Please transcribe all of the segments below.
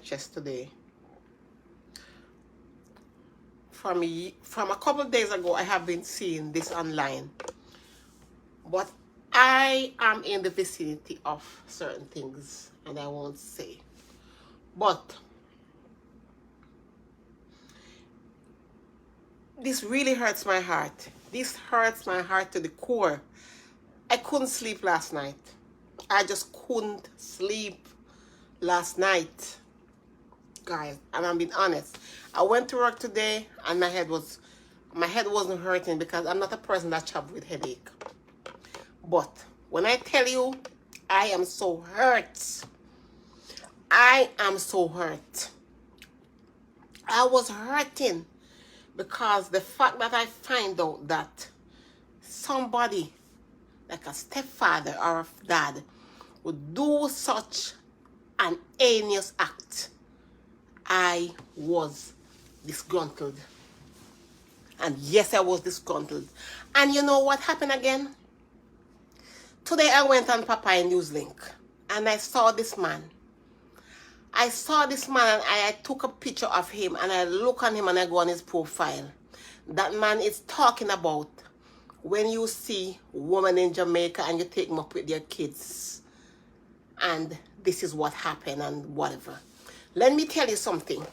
chest today. From a couple of days ago, I have been seeing this online. But I am in the vicinity of certain things, and I won't say. But this really hurts my heart. This hurts my heart to the core. I couldn't sleep last night. I just couldn't sleep last night, guys, and I'm being honest. I went to work today and my head wasn't hurting because I'm not a person that travels with headache. But when I tell you, I am so hurt. I am so hurt. I was hurting because the fact that I find out that somebody like a stepfather or a dad would do such an heinous act, I was disgruntled. And yes, I was disgruntled. And you know what happened again? Today I went on Papaya Newslink and I saw this man. I saw this man and I took a picture of him and I look on him and I go on his profile. That man is talking about when you see a woman in Jamaica and you take them up with their kids. And this is what happened and whatever. Let me tell you something.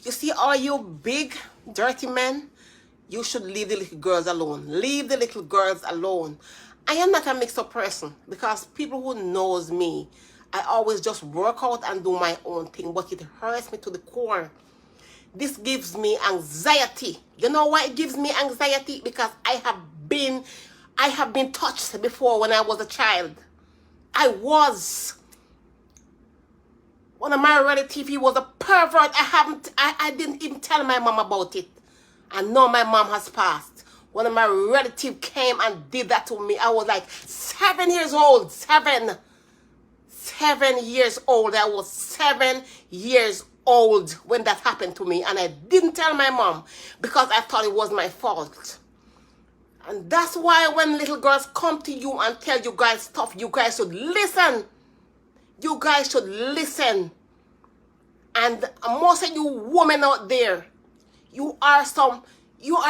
You see all you big, dirty men, you should leave the little girls alone. Leave the little girls alone. I am not a mixed-up person because people who knows me, I always just work out and do my own thing, but it hurts me to the core. This gives me anxiety. You know why it gives me anxiety? Because I have been touched before when I was a child. I was. One of my relatives, he was a pervert. I didn't even tell my mom about it. I know my mom has passed. One of my relatives came and did that to me. I was like 7 years old. 7 years old. I was 7 years old when that happened to me. And I didn't tell my mom because I thought it was my fault. And that's why when little girls come to you and tell you guys stuff, you guys should listen. You guys should listen. And most of you women out there, you are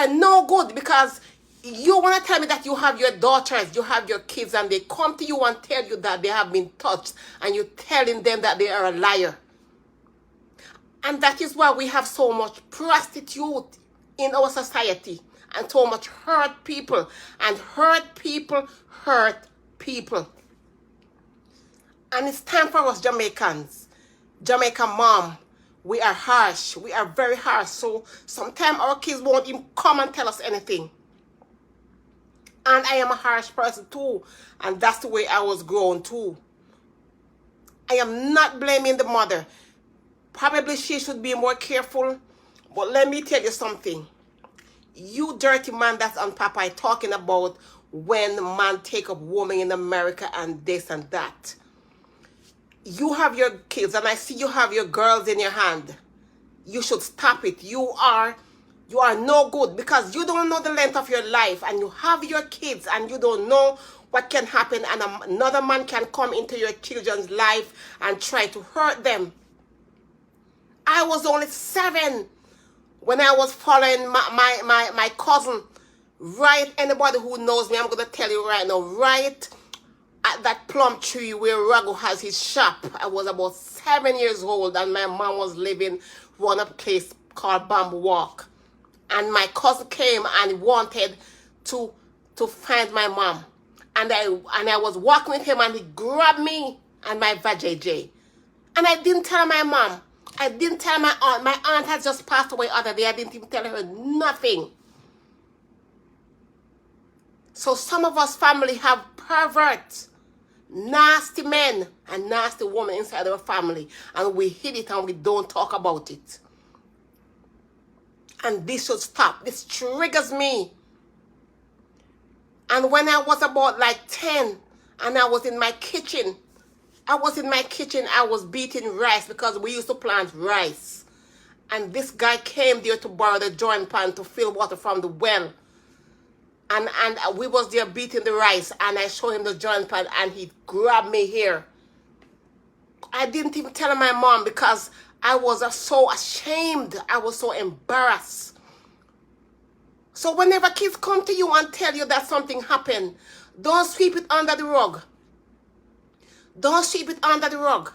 no good because you want to tell me that you have your daughters, you have your kids, and they come to you and tell you that they have been touched, and you're telling them that they are a liar. And that is why we have so much prostitute in our society and so much hurt people. And hurt people hurt people. And it's time for us Jamaicans, Jamaican mom, we are harsh. We are very harsh. So sometimes our kids won't even come and tell us anything. And I am a harsh person too. And that's the way I was grown too. I am not blaming the mother. Probably she should be more careful. But let me tell you something. You dirty man that's on Popeye talking about when man take up woman in America and this and that. You have your kids and I see you have your girls in your hand. You should stop it. You are no good because you don't know the length of your life and you have your kids and you don't know what can happen and another man can come into your children's life and try to hurt them. I was only 7 when I was following my cousin. Right, anybody who knows me, I'm going to tell you right now, right at that plum tree where Rago has his shop. I was about 7 years old and my mom was living on a place called Bamboo Walk. And my cousin came and wanted to find my mom. And I was walking with him and he grabbed me and my vajayjay. And I didn't tell my mom. I didn't tell my aunt. My aunt had just passed away the other day. I didn't even tell her nothing. So some of us family have perverts, nasty men and nasty women inside our family. And we hid it and we don't talk about it. And this should stop. This triggers me. And when I was about like 10 and I was in my kitchen, I was beating rice because we used to plant rice. And this guy came there to borrow the joint pan to fill water from the well. And we was there beating the rice and I showed him the joint pan and he grabbed me here. I didn't even tell my mom because I was so ashamed. I was so embarrassed. So whenever kids come to you and tell you that something happened, don't sweep it under the rug. Don't sweep it under the rug.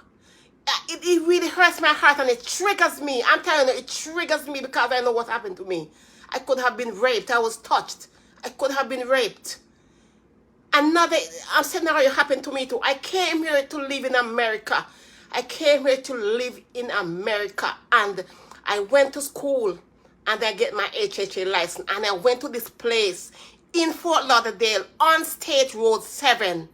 It really hurts my heart and it triggers me. I'm telling you, it triggers me because I know what happened to me. I could have been raped. I was touched. I could have been raped. Another scenario happened to me too. I came here to live in America. I came here to live in America, and I went to school and I get my HHA license, and I went to this place in Fort Lauderdale on State Road 7,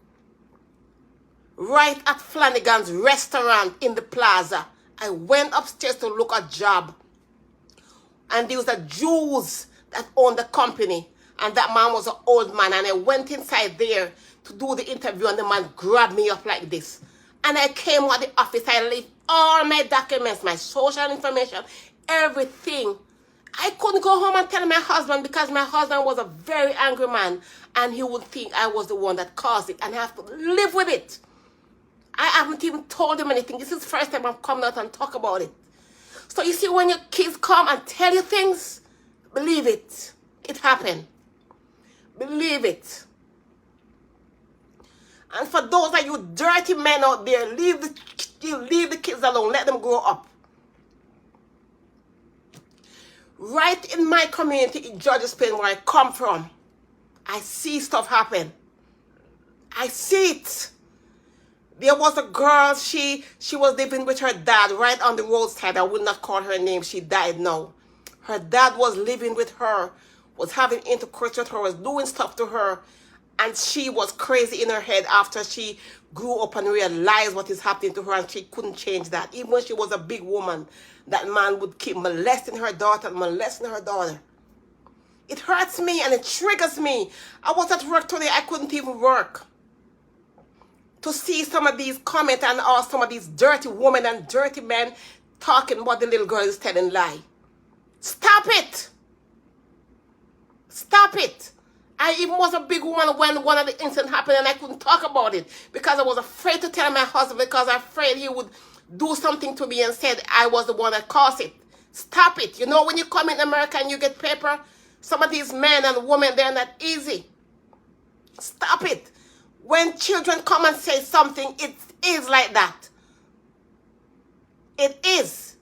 right at Flanagan's restaurant in the plaza. I went upstairs to look at a job, and there was a Jews that owned the company, and that man was an old man, and I went inside there to do the interview, and the man grabbed me up like this. And I came to the office, I left all my documents, my social information, everything. I couldn't go home and tell my husband because my husband was a very angry man, and he would think I was the one that caused it, and I have to live with it. I haven't even told him anything. This is the first time I'm coming out and talk about it. So you see, when your kids come and tell you things, believe it. It happened. Believe it. And for those of you dirty men out there, leave the kids alone. Let them grow up. Right in my community in Georgia, Spain, where I come from, I see stuff happen. I see it. There was a girl, she was living with her dad right on the roadside. I would not call her name. She died now. Her dad was living with her, was having intercourse with her, was doing stuff to her, and she was crazy in her head after she grew up and realized what is happening to her, and she couldn't change that. Even when she was a big woman, that man would keep molesting her daughter and molesting her daughter. It hurts me and it triggers me. I was at work today. I couldn't even work. To see some of these comments and all some of these dirty women and dirty men talking about the little girl is telling lie. Stop it. Stop it. I even was a big woman when one of the incidents happened, and I couldn't talk about it because I was afraid to tell my husband because I'm afraid he would do something to me and said I was the one that caused it. Stop it. You know, when you come in America and you get paper, some of these men and women, they're not easy. Stop it. When children come and say something, it is like that. It is.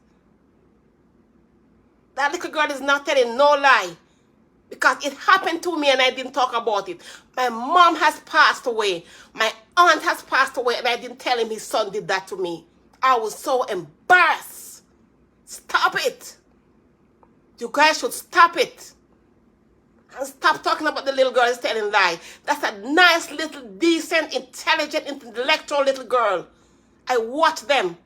That little girl is not telling no lie. Because it happened to me and I didn't talk about it. My mom has passed away. My aunt has passed away and I didn't tell him his son did that to me. I was so embarrassed. Stop it. You guys should stop it. And stop talking about the little girl is telling lie. That's a nice little decent, intelligent, intellectual little girl. I watch them.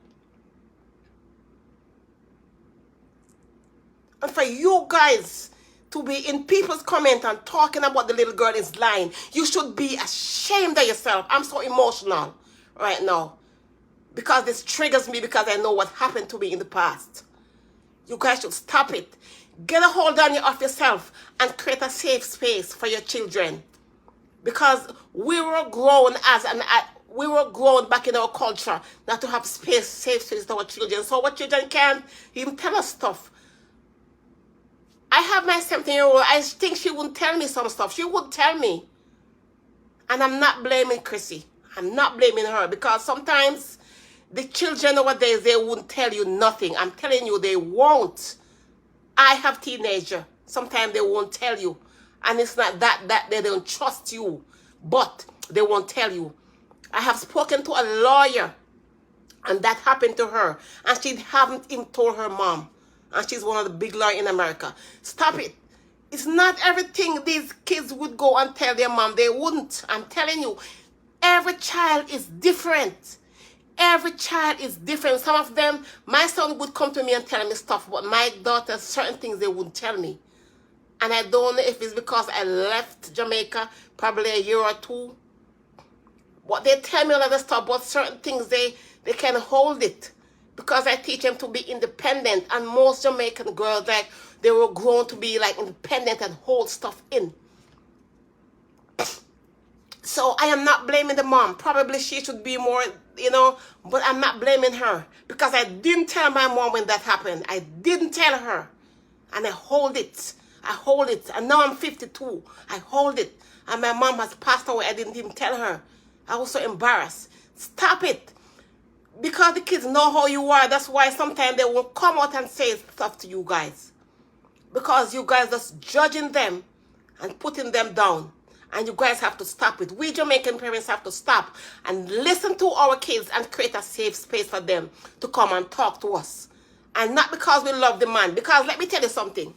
And for you guys to be in people's comment and talking about the little girl is lying, you should be ashamed of yourself. I'm so emotional right now because this triggers me because I know what happened to me in the past. You guys should stop it. Get a hold on of yourself and create a safe space for your children, because we were grown back in our culture not to have safe space to our children. So our children can't even tell us stuff. I have my 17-year-old. I think she wouldn't tell me some stuff. She would tell me. And I'm not blaming Chrissy. I'm not blaming her because sometimes the children nowadays, they wouldn't tell you nothing. I'm telling you, they won't. I have teenagers. Sometimes they won't tell you. And it's not that they don't trust you, but they won't tell you. I have spoken to a lawyer, and that happened to her. And she haven't even told her mom. And she's one of the big lawyers in America. Stop it. It's not everything these kids would go and tell their mom. They wouldn't. I'm telling you, every child is different. Every child is different. Some of them, my son would come to me and tell me stuff, but my daughter, certain things they wouldn't tell me. And I don't know if it's because I left Jamaica probably a year or two. But they tell me a lot of stuff, but certain things they can hold it. Because I teach them to be independent. And most Jamaican girls, like, they were grown to be like independent and hold stuff in. So I am not blaming the mom. Probably she should be more, you know, but I'm not blaming her because I didn't tell my mom when that happened. I didn't tell her. And I hold it. I hold it. And now I'm 52. I hold it. And my mom has passed away. I didn't even tell her. I was so embarrassed. Stop it. Because the kids know how you are. That's why sometimes they won't come out and say stuff to you guys. Because you guys just judging them and putting them down. And you guys have to stop it. We Jamaican parents have to stop and listen to our kids and create a safe space for them to come and talk to us. And not because we love the man. Because let me tell you something.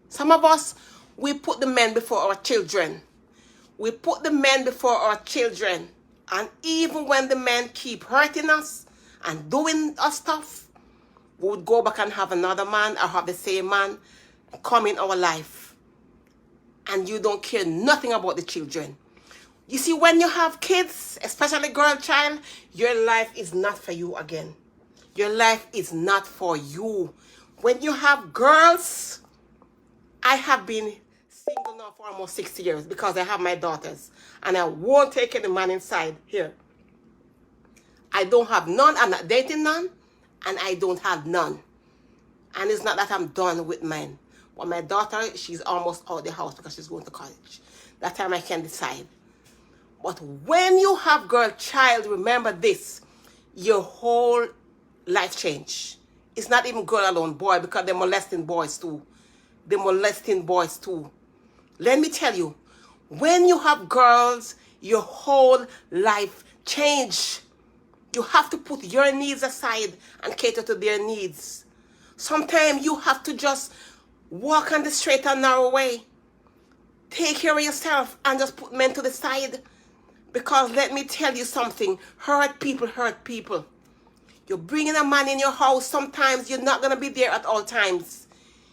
Some of us, we put the men before our children. We put the men before our children. And even when the men keep hurting us and doing us stuff, we would go back and have another man or have the same man come in our life. And you don't care nothing about the children. You see, when you have kids, especially girl child, your life is not for you again. Your life is not for you. When you have girls, I have been single now for almost 60 years because I have my daughters. And I won't take any man inside here. I don't have none. I'm not dating none. And I don't have none. And it's not that I'm done with men. But my daughter, she's almost out of the house because she's going to college. That time I can decide. But when you have girl child, remember this. Your whole life change. It's not even girl alone, boy, because they're molesting boys too. They're molesting boys too. Let me tell you, when you have girls, your whole life change. You have to put your needs aside and cater to their needs. Sometimes you have to just walk on the straight and narrow way. Take care of yourself and just put men to the side. Because let me tell you something, hurt people hurt people. You're bringing a man in your house, sometimes you're not going to be there at all times.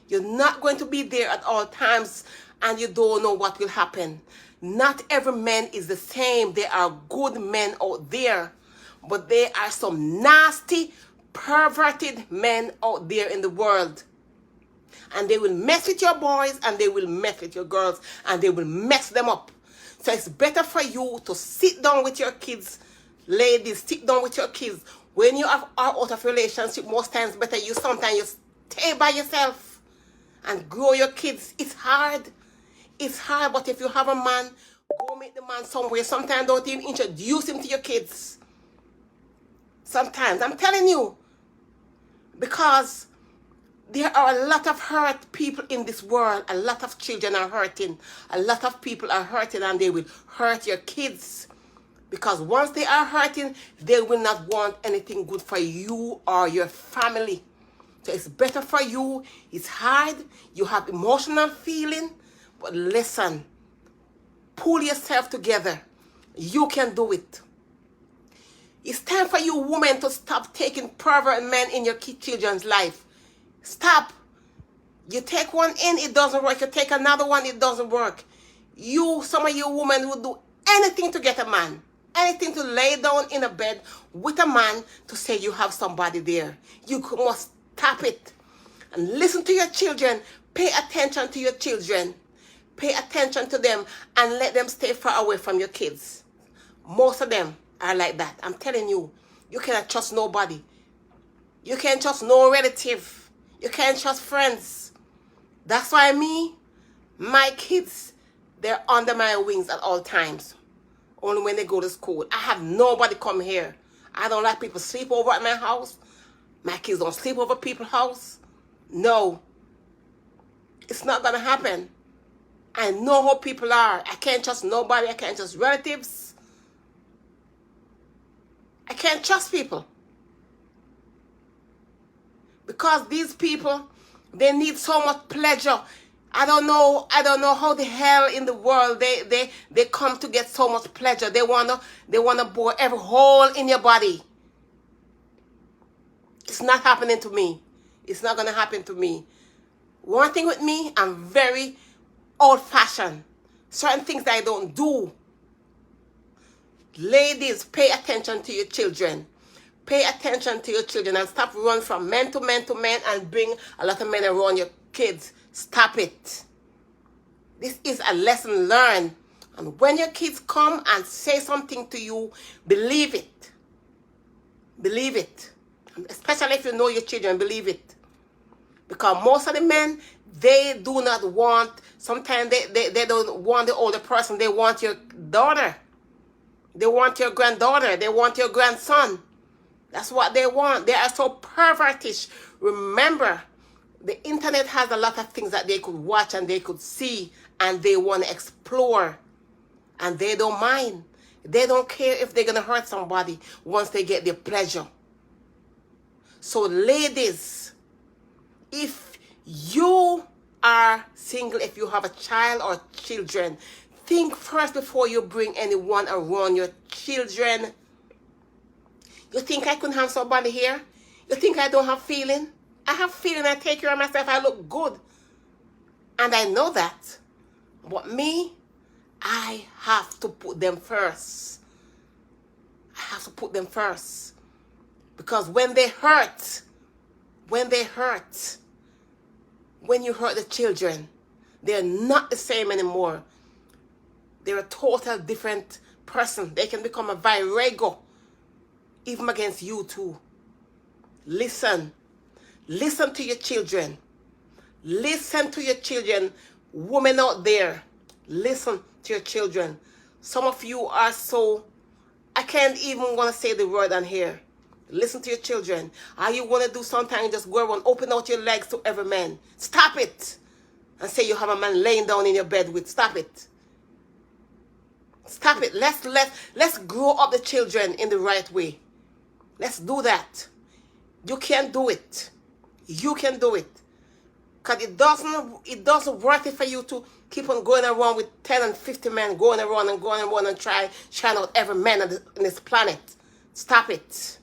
You're not going to be there at all times and you don't know what will happen. Not every man is the same. There are good men out there. But there are some nasty, perverted men out there in the world. And they will mess with your boys and they will mess with your girls and they will mess them up. So it's better for you to sit down with your kids. Ladies, sit down with your kids. When you are out of relationship, most times better you sometimes you stay by yourself and grow your kids. It's hard. It's hard, but if you have a man, go meet the man somewhere. Sometimes don't even introduce him to your kids. Sometimes, I'm telling you. Because there are a lot of hurt people in this world. A lot of children are hurting. A lot of people are hurting and they will hurt your kids. Because once they are hurting, they will not want anything good for you or your family. So it's better for you. It's hard. You have emotional feeling. But listen, pull yourself together. You can do it. It's time for you women to stop taking pervert men in your children's life. Stop. You take one in, it doesn't work. You take another one, it doesn't work. Some of you women would do anything to get a man. Anything to lay down in a bed with a man to say you have somebody there. You must stop it. And listen to your children. Pay attention to your children. Pay attention to them and let them stay far away from your kids. Most of them are like that. I'm telling you, you cannot trust nobody. You can't trust no relative. You can't trust friends. That's why my kids, they're under my wings at all times. Only when they go to school. I have nobody come here. I don't let people sleep over at my house. My kids don't sleep over people's house. No. It's not going to happen. I know how people are. I can't trust nobody. I can't trust relatives. I can't trust people. Because these people, they need so much pleasure. I don't know how the hell in the world they come to get so much pleasure. They wanna bore every hole in your body. It's not happening to me. It's not gonna happen to me. One thing with me, I'm very old-fashioned. Certain things that I don't do. Ladies, pay attention to your children. Pay attention to your children and stop running from men to men to men and bring a lot of men around your kids. Stop it. This is a lesson learned. And when your kids come and say something to you, believe it. Believe it. Especially if you know your children, believe it. Because most of the men, they do not want, sometimes they don't want the older person. They want your daughter. They want your granddaughter. They want your grandson. That's what they want. They are so pervertish. Remember, the internet has a lot of things that they could watch and they could see, and they want to explore. And they don't mind. They don't care if they're going to hurt somebody once they get their pleasure. So ladies, if you are single, if you have a child or children, think first before you bring anyone around your children. You think I couldn't have somebody here? You think I don't have feeling? I have feeling. I take care of myself. I look good. And I know that. But me, I have to put them first. I have to put them first. Because when they hurt, when you hurt the children, they're not the same anymore. They're a total different person. They can become a virago, even against you too. Listen. Listen to your children. Listen to your children. Women out there, listen to your children. Some of you are so, I can't even want to say the word on here. Listen to your children. All you want to do sometimes, just go around, open out your legs to every man. Stop it. And say you have a man laying down in your bed with. Stop it. Stop it. Let's grow up the children in the right way. Let's do that. You can do it. You can do it. Because it doesn't worth it for you to keep on going around with 10 and 50 men, going around and trying out every man on this planet. Stop it.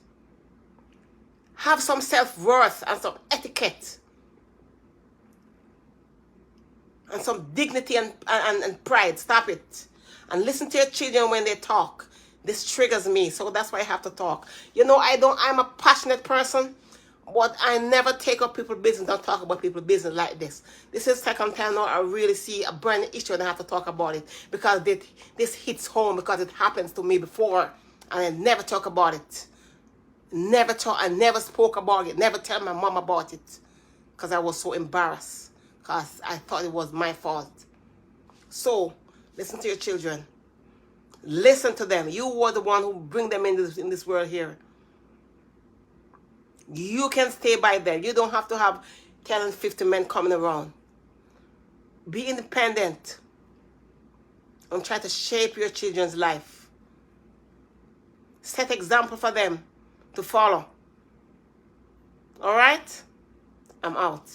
Have some self-worth and some etiquette. And some dignity and pride. Stop it. And listen to your children when they talk. This triggers me, so that's why I have to talk. You know, I'm a passionate person, but I never take up people's business and talk about people's business like this. This is the second time now I really see a burning issue and I have to talk about it. Because this hits home, because it happens to me before. And I never talk about it. I never spoke about it. Never tell my mom about it. Because I was so embarrassed. Because I thought it was my fault. So, listen to your children. Listen to them. You were the one who bring them in this world here. You can stay by them. You don't have to have 10 and 50 men coming around. Be independent. And try to shape your children's life. Set example for them to follow. All right? I'm out.